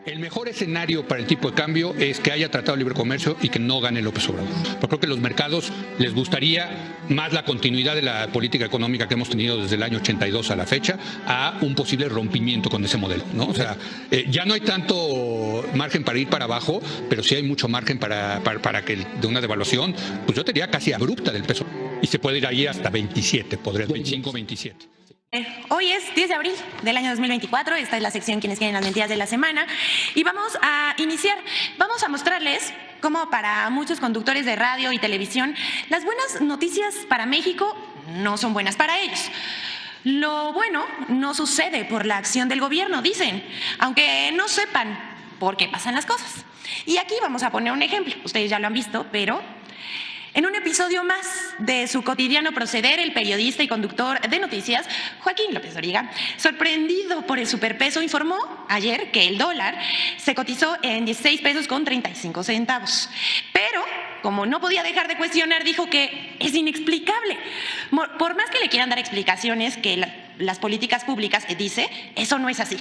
El mejor escenario para el tipo de cambio es que haya tratado de libre comercio y que no gane López Obrador. Yo creo que a los mercados les gustaría más la continuidad de la política económica que hemos tenido desde el año 82 a la fecha, a un posible rompimiento con ese modelo, ¿no? O sea, ya no hay tanto margen para ir para abajo, pero sí hay mucho margen para que de una devaluación, pues yo te diría casi abrupta del peso. Y se puede ir ahí hasta 27, podría 25, 27. Hoy es 10 de abril del año 2024, esta es la sección Quienes quieren las mentiras de la semana y vamos a iniciar, vamos a mostrarles cómo para muchos conductores de radio y televisión las buenas noticias para México no son buenas para ellos. Lo bueno no sucede por la acción del gobierno, dicen, aunque no sepan por qué pasan las cosas. Y aquí vamos a poner un ejemplo, ustedes ya lo han visto, pero en un episodio más de su cotidiano proceder, el periodista y conductor de noticias, Joaquín López Dóriga, sorprendido por el superpeso, informó ayer que el dólar se cotizó en 16 pesos con 35 centavos. Pero, como no podía dejar de cuestionar, dijo que es inexplicable. Por más que le quieran dar explicaciones que las políticas públicas, dice, eso no es así.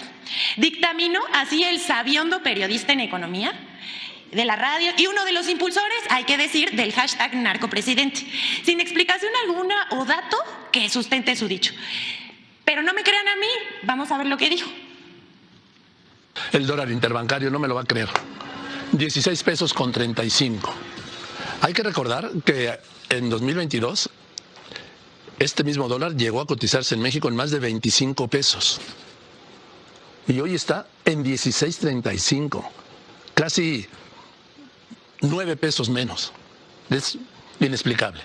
Dictaminó así el sabiondo periodista en economía de la radio y uno de los impulsores, hay que decir, del hashtag narcopresidente, sin explicación alguna o dato que sustente su dicho. Pero no me crean a mí, vamos a ver lo que dijo. El dólar interbancario no me lo va a creer, 16 pesos con 35. Hay que recordar que en 2022 este mismo dólar llegó a cotizarse en México en más de 25 pesos y hoy está en 16.35, casi 9 pesos menos. Es inexplicable.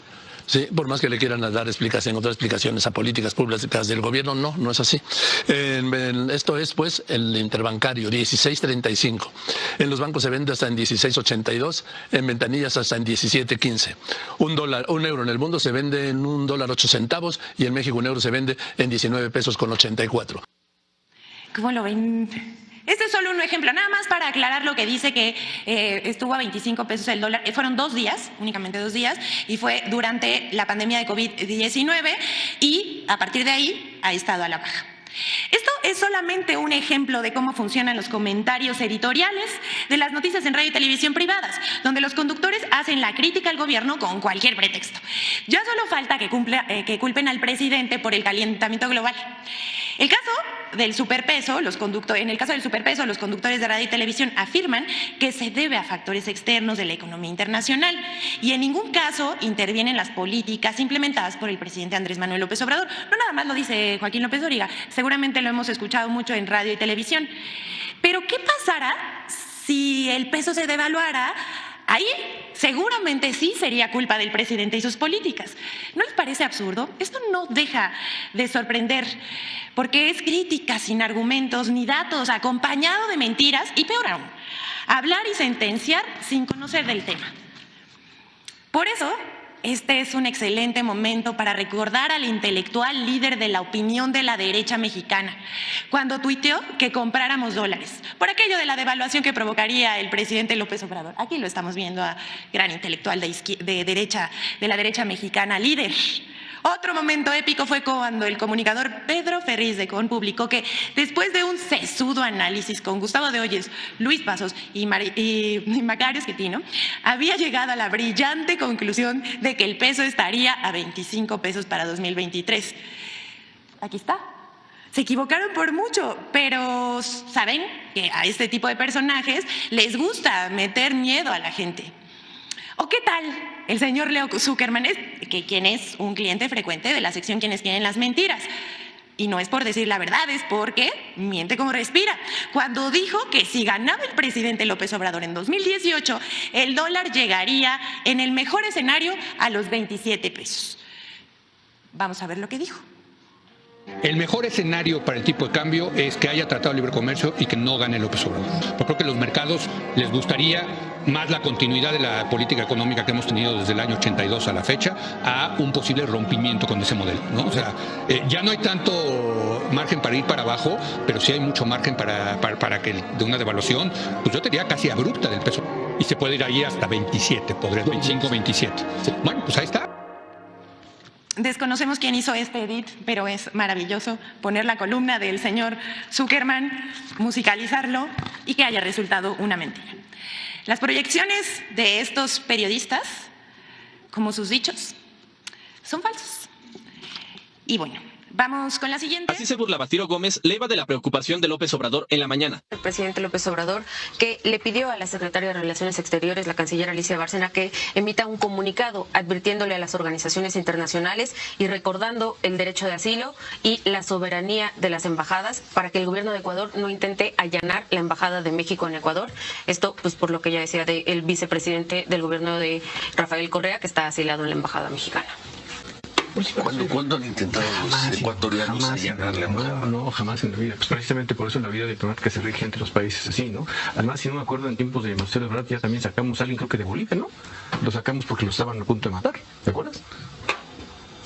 Sí, por más que le quieran dar explicaciones, otras explicaciones a políticas públicas del gobierno, no es así. Esto es, pues, el interbancario, 16.35. En los bancos se vende hasta en 16.82, en ventanillas hasta en 17.15. Un euro en el mundo se vende en $1.08 y en México un euro se vende en 19 pesos con 84. ¿Cómo lo ven? Este es solo un ejemplo, nada más para aclarar lo que dice que estuvo a 25 pesos el dólar. Fueron 2 días, únicamente 2 días, y fue durante la pandemia de COVID-19 y a partir de ahí ha estado a la baja. Esto es solamente un ejemplo de cómo funcionan los comentarios editoriales de las noticias en radio y televisión privadas, donde los conductores hacen la crítica al gobierno con cualquier pretexto. Ya solo falta que culpen al presidente por el calentamiento global. En el caso del superpeso, los conductores de radio y televisión afirman que se debe a factores externos de la economía internacional y en ningún caso intervienen las políticas implementadas por el presidente Andrés Manuel López Obrador. No nada más lo dice Joaquín López Dóriga, seguramente lo hemos escuchado mucho en radio y televisión. Pero ¿qué pasará si el peso se devaluara? Ahí seguramente sí sería culpa del presidente y sus políticas. ¿No les parece absurdo? Esto no deja de sorprender, porque es crítica sin argumentos ni datos, acompañado de mentiras y peor aún, hablar y sentenciar sin conocer del tema. Por eso, este es un excelente momento para recordar al intelectual líder de la opinión de la derecha mexicana, cuando tuiteó que compráramos dólares, por aquello de la devaluación que provocaría el presidente López Obrador. Aquí lo estamos viendo a gran intelectual de la derecha mexicana, líder. Otro momento épico fue cuando el comunicador Pedro Ferriz de Con publicó que después de un sesudo análisis con Gustavo de Hoyos, Luis Pasos y Macario Schettino, había llegado a la brillante conclusión de que el peso estaría a 25 pesos para 2023. Aquí está. Se equivocaron por mucho, pero saben que a este tipo de personajes les gusta meter miedo a la gente. ¿O qué tal el señor Leo Zuckerman, quien es un cliente frecuente de la sección Quienes quieren las mentiras? Y no es por decir la verdad, es porque miente como respira. Cuando dijo que si ganaba el presidente López Obrador en 2018, el dólar llegaría en el mejor escenario a los 27 pesos. Vamos a ver lo que dijo. El mejor escenario para el tipo de cambio es que haya tratado de libre comercio y que no gane López Obrador. Yo creo que a los mercados les gustaría más la continuidad de la política económica que hemos tenido desde el año 82 a la fecha, a un posible rompimiento con ese modelo, ¿no? O sea, ya no hay tanto margen para ir para abajo, pero sí hay mucho margen para que de una devaluación, pues yo te diría casi abrupta del peso. Y se puede ir ahí hasta 27, podría 25, 27. Bueno, pues ahí está. Desconocemos quién hizo este edit, pero es maravilloso poner la columna del señor Zuckerman, musicalizarlo y que haya resultado una mentira. Las proyecciones de estos periodistas, como sus dichos, son falsos. Y bueno, vamos con la siguiente. Así se burlaba Ciro Gómez Leiva de la preocupación de López Obrador en la mañana. El presidente López Obrador, que le pidió a la secretaria de Relaciones Exteriores, la canciller Alicia Bárcena, que emita un comunicado advirtiéndole a las organizaciones internacionales y recordando el derecho de asilo y la soberanía de las embajadas para que el gobierno de Ecuador no intente allanar la embajada de México en Ecuador. Esto, pues, por lo que ya decía del vicepresidente del gobierno de Rafael Correa, que está asilado en la embajada mexicana. ¿Cuándo han intentado los ecuatorianos allanar la embajada? No, jamás en la vida. Pues precisamente por eso en la vida diplomática se rige entre los países así, ¿no? Además, si no me acuerdo, en tiempos de Marcelo Ebrard ya también sacamos a alguien, creo que de Bolivia, ¿no? Lo sacamos porque lo estaban a punto de matar, ¿te acuerdas?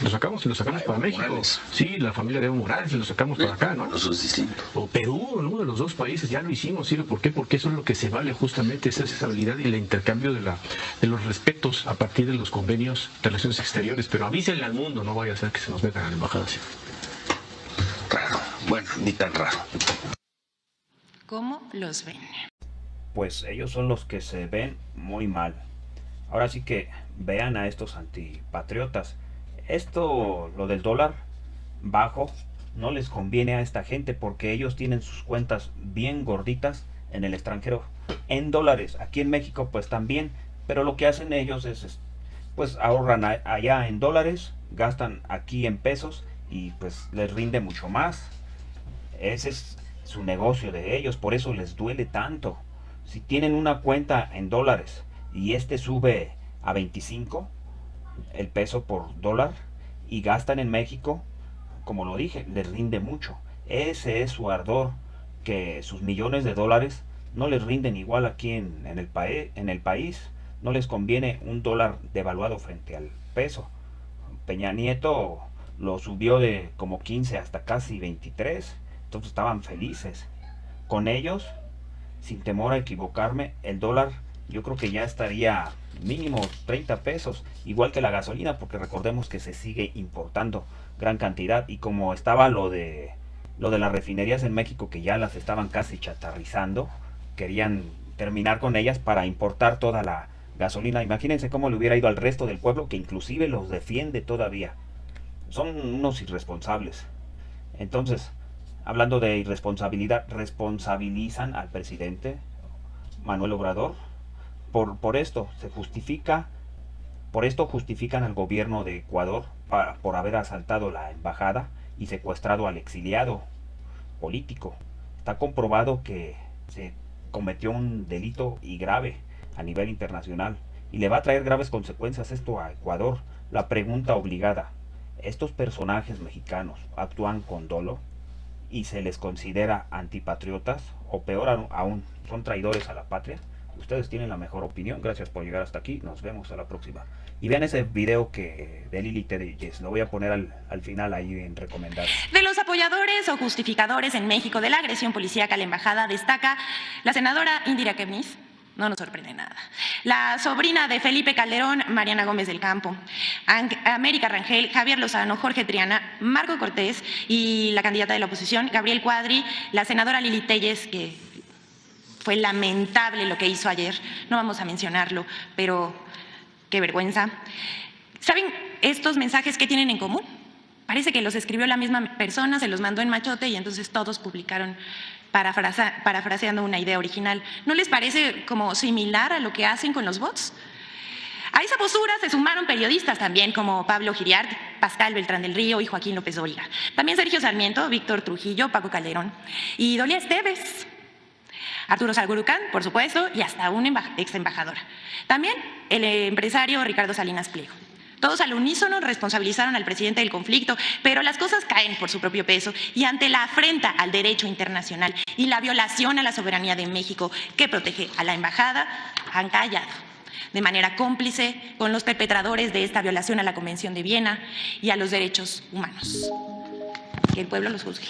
Lo sacamos y lo sacamos para México. Morales. Sí, la familia de Evo Morales, y lo sacamos para acá, ¿no? Eso es distinto. O Perú, en uno de los dos países, ya lo hicimos, ¿sí? ¿Por qué? Porque eso es lo que se vale justamente, esa habilidad y el intercambio de los respetos a partir de los convenios de relaciones exteriores. Pero avísenle al mundo, no vaya a ser que se nos metan a la embajada. ¿Sí? Raro. Bueno, ni tan raro. ¿Cómo los ven? Pues ellos son los que se ven muy mal. Ahora sí que vean a estos antipatriotas. Esto, lo del dólar bajo, no les conviene a esta gente porque ellos tienen sus cuentas bien gorditas en el extranjero, en dólares. Aquí en México pues también, pero lo que hacen ellos es pues ahorran allá en dólares, gastan aquí en pesos y pues les rinde mucho más. Ese es su negocio de ellos, por eso les duele tanto. Si tienen una cuenta en dólares y sube a 25 el peso por dólar y gastan en México, como lo dije, les rinde mucho. Ese es su ardor, que sus millones de dólares no les rinden igual aquí en el país. No les conviene un dólar devaluado frente al peso. Peña Nieto lo subió de como 15 hasta casi 23, entonces estaban felices. Con ellos, sin temor a equivocarme, el dólar yo creo que ya estaría mínimo 30 pesos, igual que la gasolina, porque recordemos que se sigue importando gran cantidad, y como estaba lo de las refinerías en México, que ya las estaban casi chatarrizando, querían terminar con ellas para importar toda la gasolina. Imagínense cómo le hubiera ido al resto del pueblo, que inclusive los defiende todavía. Son unos irresponsables. Entonces, hablando de irresponsabilidad, responsabilizan al presidente Manuel Obrador. Por esto justifican al gobierno de Ecuador por haber asaltado la embajada y secuestrado al exiliado político. Está comprobado que se cometió un delito y grave a nivel internacional y le va a traer graves consecuencias esto a Ecuador. La pregunta obligada: ¿estos personajes mexicanos actúan con dolo y se les considera antipatriotas, o peor aún, son traidores a la patria? Ustedes tienen la mejor opinión. Gracias por llegar hasta aquí. Nos vemos a la próxima. Y vean ese video de Lili Telles. Lo voy a poner al final ahí en recomendar. De los apoyadores o justificadores en México de la agresión policíaca a la embajada destaca la senadora Indira Kevnis. No nos sorprende nada. La sobrina de Felipe Calderón, Mariana Gómez del Campo, América Rangel, Javier Lozano, Jorge Triana, Marco Cortés y la candidata de la oposición, Gabriel Cuadri, la senadora Lili Telles, que fue lamentable lo que hizo ayer. No vamos a mencionarlo, pero qué vergüenza. ¿Saben estos mensajes qué tienen en común? Parece que los escribió la misma persona, se los mandó en machote y entonces todos publicaron parafraseando una idea original. ¿No les parece como similar a lo que hacen con los bots? A esa postura se sumaron periodistas también como Pablo Giriart, Pascal Beltrán del Río y Joaquín López Dóriga. También Sergio Sarmiento, Víctor Trujillo, Paco Calderón y Dolia Esteves. Arturo Salgurucán, por supuesto, y hasta una ex embajadora. También el empresario Ricardo Salinas Pliego. Todos al unísono responsabilizaron al presidente del conflicto, pero las cosas caen por su propio peso y ante la afrenta al derecho internacional y la violación a la soberanía de México que protege a la embajada, han callado de manera cómplice con los perpetradores de esta violación a la Convención de Viena y a los derechos humanos. Que el pueblo los juzgue.